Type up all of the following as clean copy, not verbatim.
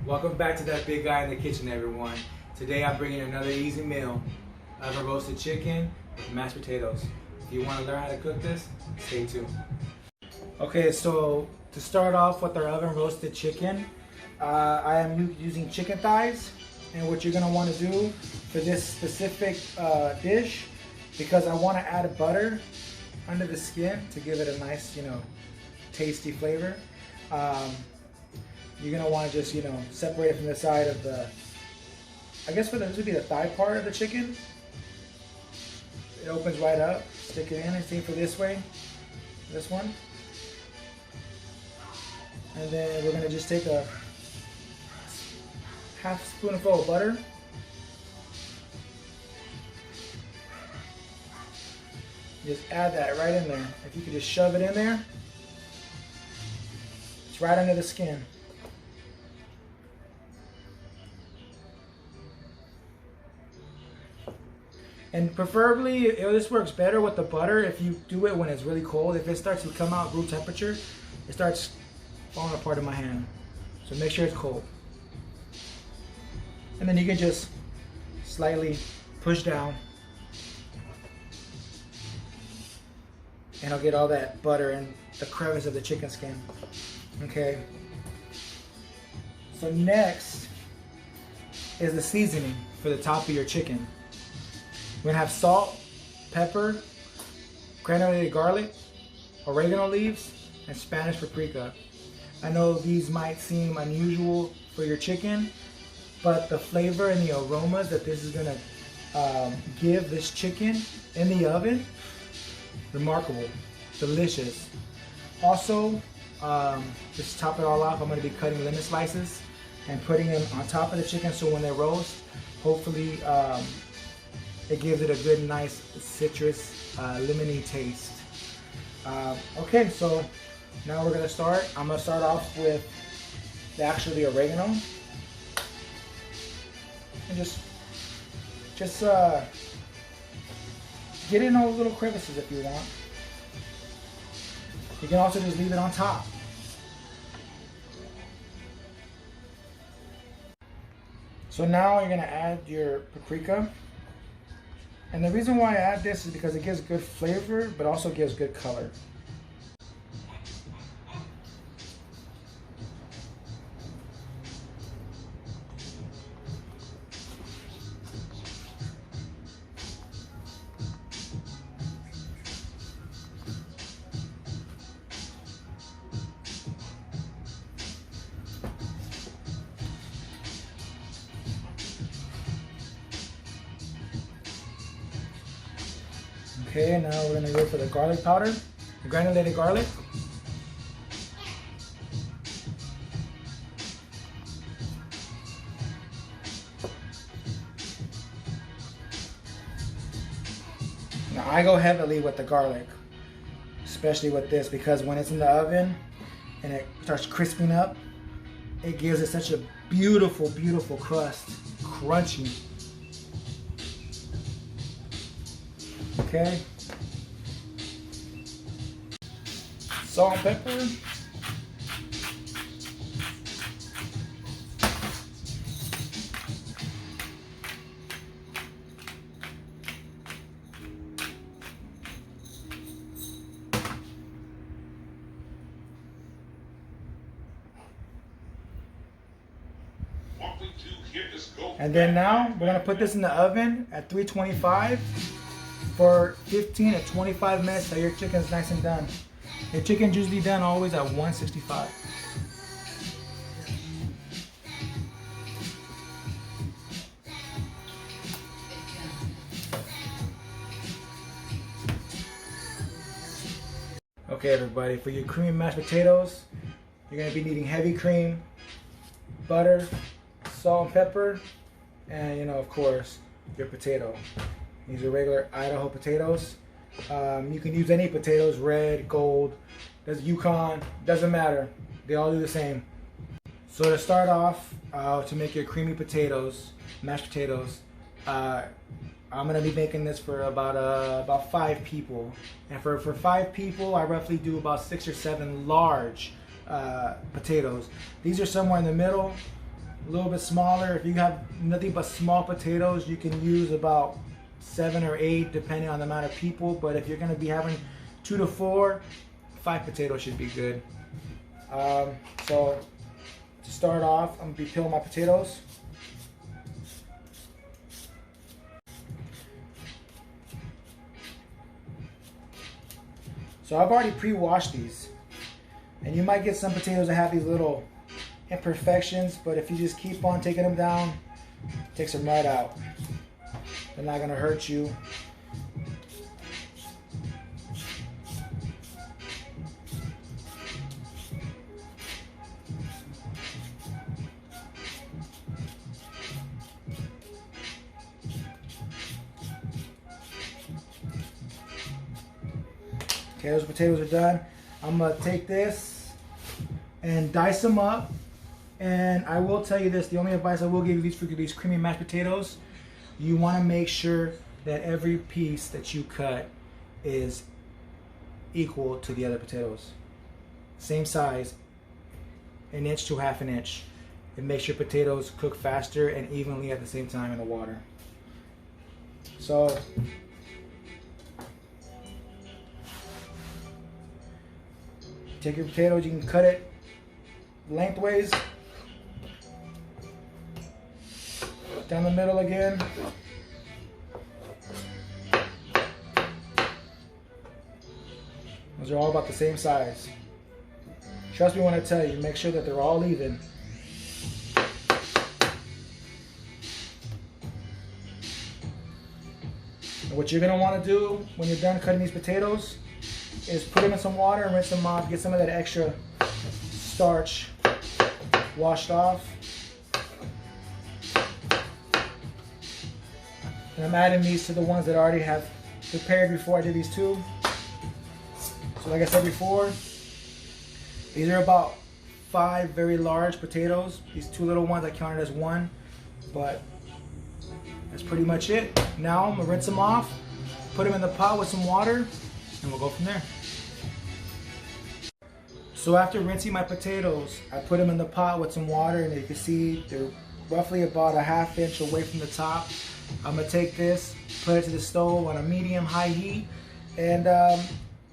Welcome back to That Big Guy in the Kitchen, everyone. Today I'm bringing another easy meal of a roasted chicken with mashed potatoes. If you want to learn how to cook this, stay tuned. Okay, so to start off with our oven roasted chicken, I am using chicken thighs. And what you're going to want to do for this specific dish, because I want to add butter under the skin to give it a nice, tasty flavor. You're going to want to just, separate it from the side of the, I guess this would be the thigh part of the chicken. It opens right up. Stick it in and same for this way, this one. And then we're going to just take a half spoonful of butter. Just add that right in there. If you could just shove it in there, it's right under the skin. And preferably, this works better with the butter if you do it when it's really cold. If it starts to come out room temperature, it starts falling apart in my hand. So make sure it's cold. And then you can just slightly push down, and I'll get all that butter in the crevice of the chicken skin. Okay. So next is the seasoning for the top of your chicken. We're gonna have salt, pepper, granulated garlic, oregano leaves, and Spanish paprika. I know these might seem unusual for your chicken, but the flavor and the aromas that this is gonna give this chicken in the oven, remarkable, delicious. Also, just to top it all off, I'm gonna be cutting lemon slices and putting them on top of the chicken, so when they roast, hopefully it gives it a good, nice citrus, lemony taste. Okay, so now we're gonna start. I'm gonna start off with the oregano. And just get in those little crevices if you want. You can also just leave it on top. So now you're gonna add your paprika. And the reason why I add this is because it gives good flavor, but also gives good color. Okay, now we're gonna go for the garlic powder, the granulated garlic. Now I go heavily with the garlic, especially with this, because when it's in the oven and it starts crisping up, it gives it such a beautiful, beautiful crust, crunchy. Okay. Salt and pepper. And then now we're gonna put this in the oven at 325 for 15 to 25 minutes so your chicken's nice and done. Your chicken's usually done always at 165. Okay everybody, for your creamy mashed potatoes, you're gonna be needing heavy cream, butter, salt and pepper, and of course, your potato. These are regular Idaho potatoes. You can use any potatoes, red, gold, there's Yukon, doesn't matter. They all do the same. So to start off, to make your creamy potatoes, mashed potatoes, I'm gonna be making this for about 5 people. And for 5 people, I roughly do about 6 or 7 large potatoes. These are somewhere in the middle. a little bit smaller. If you have nothing but small potatoes, you can use about 7 or 8 depending on the amount of people. But if you're going to be having 2 to 4, 5 potatoes should be good. So to start off, I'm going to be peeling my potatoes. So I've already pre-washed these, and you might get some potatoes that have these little imperfections, but if you just keep on taking them down, it takes them right out. They're not going to hurt you. Okay, those potatoes are done. I'm gonna take this and dice them up. And I will tell you this, the only advice I will give you for these creamy mashed potatoes, you wanna make sure that every piece that you cut is equal to the other potatoes. Same size, 1 inch to 1/2 inch. It makes your potatoes cook faster and evenly at the same time in the water. So, take your potatoes, you can cut it lengthways, down the middle again. Those are all about the same size. Trust me when I tell you, make sure that they're all even. And what you're gonna wanna do when you're done cutting these potatoes is put them in some water and rinse them off, get some of that extra starch washed off. And I'm adding these to the ones that I already have prepared before I did these two. So like I said before, these are about 5 very large potatoes. These 2 little ones I counted as 1, but that's pretty much it. Now I'm gonna rinse them off, put them in the pot with some water, and we'll go from there. So after rinsing my potatoes, I put them in the pot with some water, and you can see they're roughly about 1/2 inch away from the top. I'm gonna take this, put it to the stove on a medium-high heat, and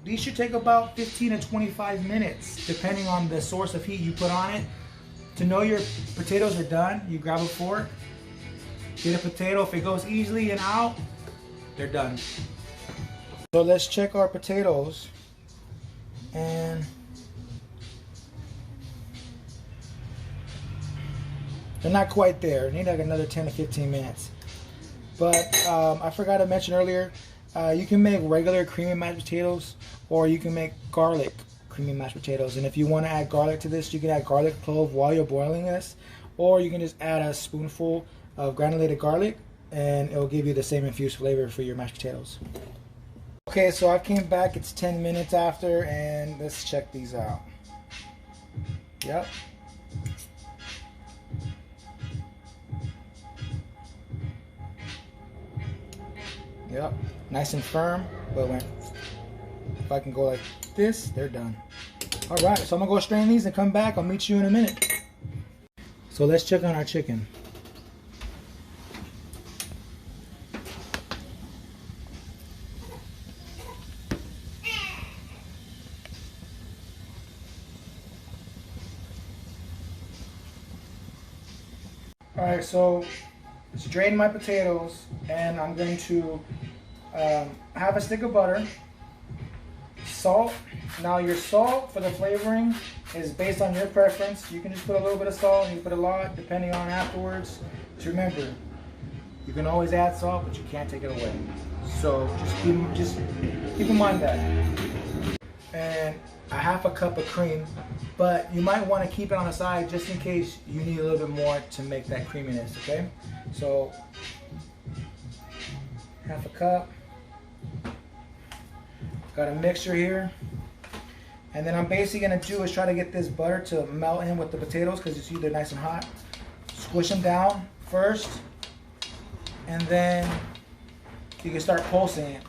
these should take about 15 to 25 minutes, depending on the source of heat you put on it. To know your potatoes are done, you grab a fork, get a potato. If it goes easily and out, they're done. So let's check our potatoes, and they're not quite there. They need like another 10 to 15 minutes. But I forgot to mention earlier, you can make regular creamy mashed potatoes, or you can make garlic creamy mashed potatoes. And if you want to add garlic to this, you can add garlic clove while you're boiling this, or you can just add a spoonful of granulated garlic, and it'll give you the same infused flavor for your mashed potatoes. Okay, so I came back, it's 10 minutes after, and let's check these out. Yep. Yep, nice and firm, but if I can go like this, they're done. All right, so I'm gonna go strain these and come back. I'll meet you in a minute. So let's check on our chicken. All right, so let's drain my potatoes, and I'm going to have a stick of butter, salt. Now your salt for the flavoring is based on your preference. You can just put a little bit of salt, and you put a lot depending on afterwards. Just remember, you can always add salt, but you can't take it away. So just keep in mind that. And a 1/2 cup of cream, but you might want to keep it on the side just in case you need a little bit more to make that creaminess, okay? So 1/2 cup. Got a mixture here. And then I'm basically gonna do is try to get this butter to melt in with the potatoes, because you see they're nice and hot. Squish them down first, and then you can start pulsing it.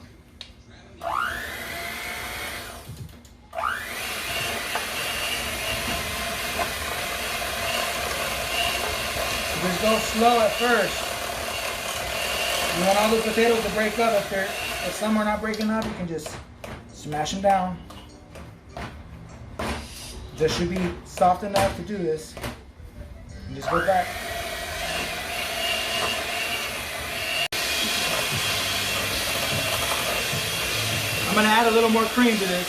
Just go slow at first. You want all the potatoes to break up. If some are not breaking up, you can just smash them down. Just should be soft enough to do this. And just go back. I'm gonna add a little more cream to this.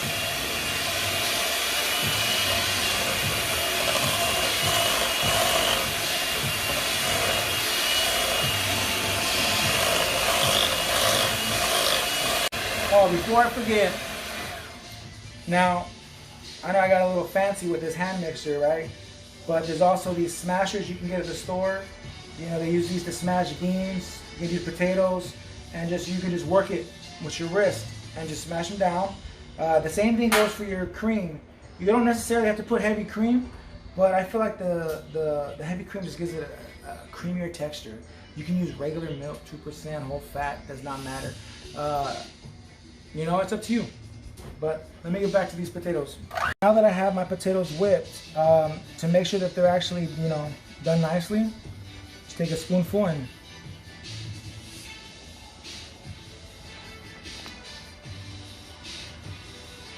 Oh, before I forget, now, I know I got a little fancy with this hand mixer, right? But there's also these smashers you can get at the store. You know, they use these to smash beans, you can use potatoes, and you can just work it with your wrist and just smash them down. The same thing goes for your cream. You don't necessarily have to put heavy cream, but I feel like the heavy cream just gives it a creamier texture. You can use regular milk, 2% whole fat, does not matter. You know, it's up to you. But let me get back to these potatoes. Now that I have my potatoes whipped, to make sure that they're actually, you know, done nicely, just take a spoonful and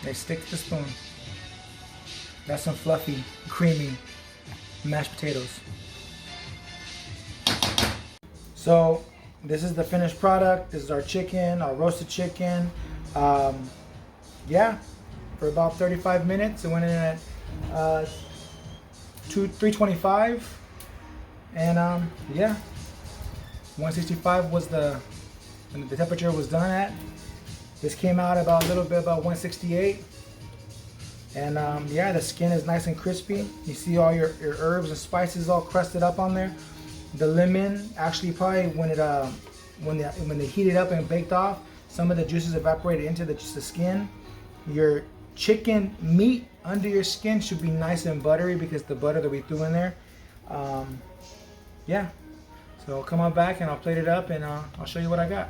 they stick to the spoon. That's some fluffy, creamy mashed potatoes. So this is the finished product. This is our chicken, our roasted chicken. Yeah, for about 35 minutes. It went in at 325, and yeah, 165 was the temperature was done at. This came out about a little bit about 168, and yeah, the skin is nice and crispy. You see all your herbs and spices all crusted up on there. The lemon actually probably when they heated up and baked off, some of the juices evaporated into the skin. Your chicken meat under your skin should be nice and buttery because the butter that we threw in there. Yeah, so come on back and I'll plate it up and I'll show you what I got.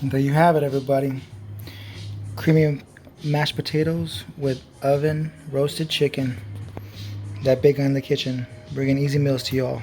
And there you have it, everybody. Creamy mashed potatoes with oven roasted chicken. That Big Guy in the Kitchen, bringing easy meals to y'all.